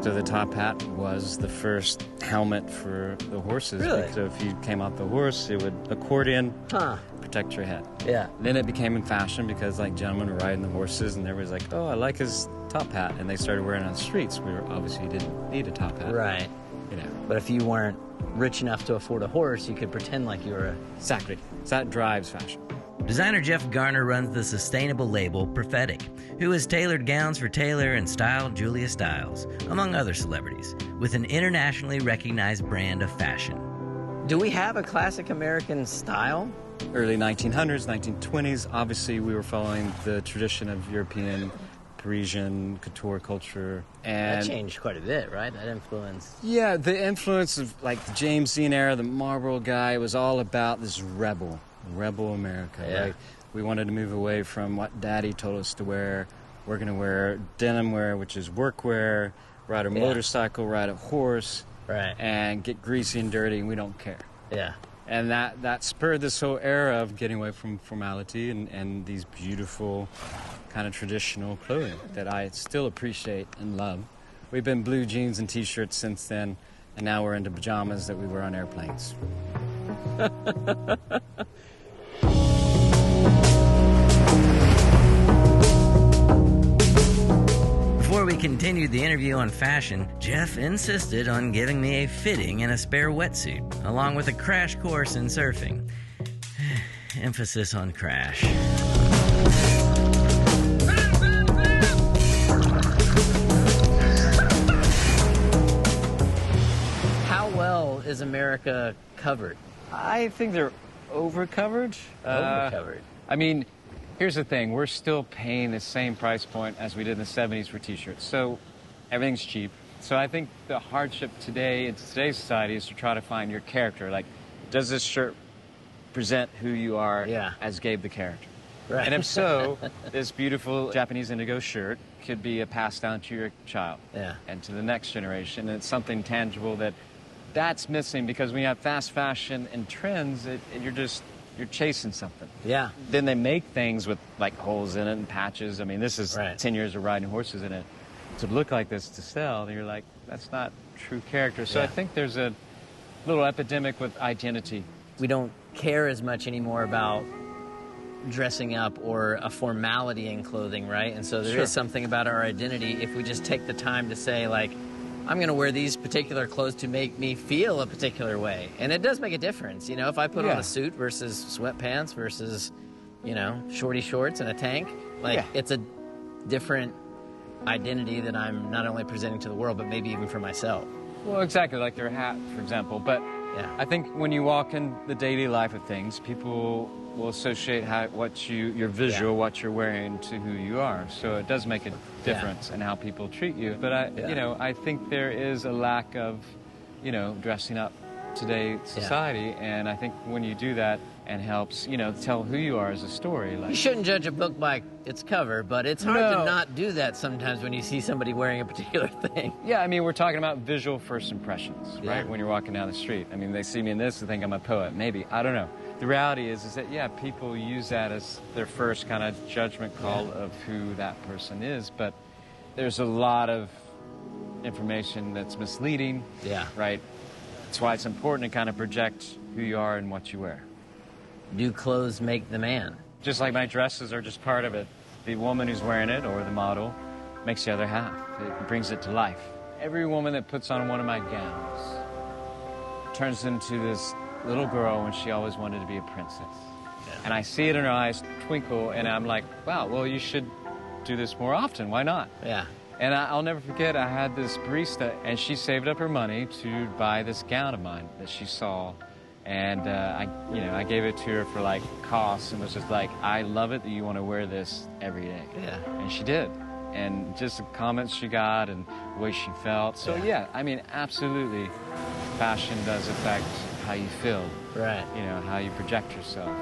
So the top hat was the first helmet for the horses. Really? So if you came off the horse, it would accordion, protect your head. Yeah. Then it became in fashion because like gentlemen were riding the horses and everybody's like, oh, I like his top hat. And they started wearing it on the streets. We obviously didn't need a top hat. Right. You know. But if you weren't rich enough to afford a horse, you could pretend like you were a... Exactly. So that drives fashion. Designer Jeff Garner runs the sustainable label Prophetic, who has tailored gowns for Taylor and styled Julia Stiles, among other celebrities, with an internationally recognized brand of fashion. Do we have a classic American style? Early 1900s, 1920s, obviously we were following the tradition of European, Parisian couture culture. And That changed quite a bit, right? That influence. yeah, the influence of like the James Dean era, the Marlboro guy, was all about this rebel America, right? We wanted to move away from what Daddy told us to wear. We're going to wear denim wear, which is work wear, ride a motorcycle, ride a horse, right, and get greasy and dirty, and we don't care. Yeah. And that spurred this whole era of getting away from formality and these beautiful kind of traditional clothing that I still appreciate and love. We've been blue jeans and T-shirts since then, and now we're into pajamas that we wear on airplanes. Before we continued the interview on fashion, Jeff insisted on giving me a fitting and a spare wetsuit, along with a crash course in surfing. Emphasis on crash. How well is America covered? I think they're over-covered. Over-covered. I mean, here's the thing. We're still paying the same price point as we did in the 70s for T-shirts. So everything's cheap. So I think the hardship today in today's society is to try to find your character. Like, does this shirt present who you are as Gabe the character? Right. And if so, this beautiful Japanese indigo shirt could be a passed down to your child and to the next generation. And it's something tangible that's missing, because when you have fast fashion and trends, you're chasing something. Yeah. Then they make things with like holes in it and patches. I mean, this is 10 years of riding horses in it. To look like this to sell, and you're like, that's not true character. So I think there's a little epidemic with identity. We don't care as much anymore about dressing up or a formality in clothing, right? And so there is something about our identity if we just take the time to say, like, I'm going to wear these particular clothes to make me feel a particular way. And it does make a difference. You know, if I put on a suit versus sweatpants versus, you know, shorty shorts and a tank, like, it's a different identity that I'm not only presenting to the world, but maybe even for myself. Well, exactly, like your hat, for example. But I think when you walk in the daily life of things, people will associate your visual, what you're wearing, to who you are. So it does make a difference in how people treat you. But I think there is a lack of, dressing up today's society, and I think when you do that, and helps, tell who you are as a story. Like, you shouldn't judge a book by its cover, but it's hard to not do that sometimes when you see somebody wearing a particular thing. Yeah, I mean, we're talking about visual first impressions, right? When you're walking down the street. I mean, they see me in this and think I'm a poet. Maybe. I don't know. The reality is that, people use that as their first kind of judgment call of who that person is. But there's a lot of information that's misleading, right? That's why it's important to kind of project who you are and what you wear. Do clothes make the man? Just like my dresses are just part of it. The woman who's wearing it, or the model, makes the other half. It brings it to life. Every woman that puts on one of my gowns turns into this little girl when she always wanted to be a princess. And I see it in her eyes twinkle, and I'm like, wow, well, you should do this more often. Why not? Yeah. And I'll never forget, I had this barista, and she saved up her money to buy this gown of mine that she saw. And I gave it to her for like costs, and was just like, I love it that you want to wear this every day. Yeah. And she did. And just the comments she got and the way she felt. So I mean, absolutely, fashion does affect how you feel. Right. How you project yourself.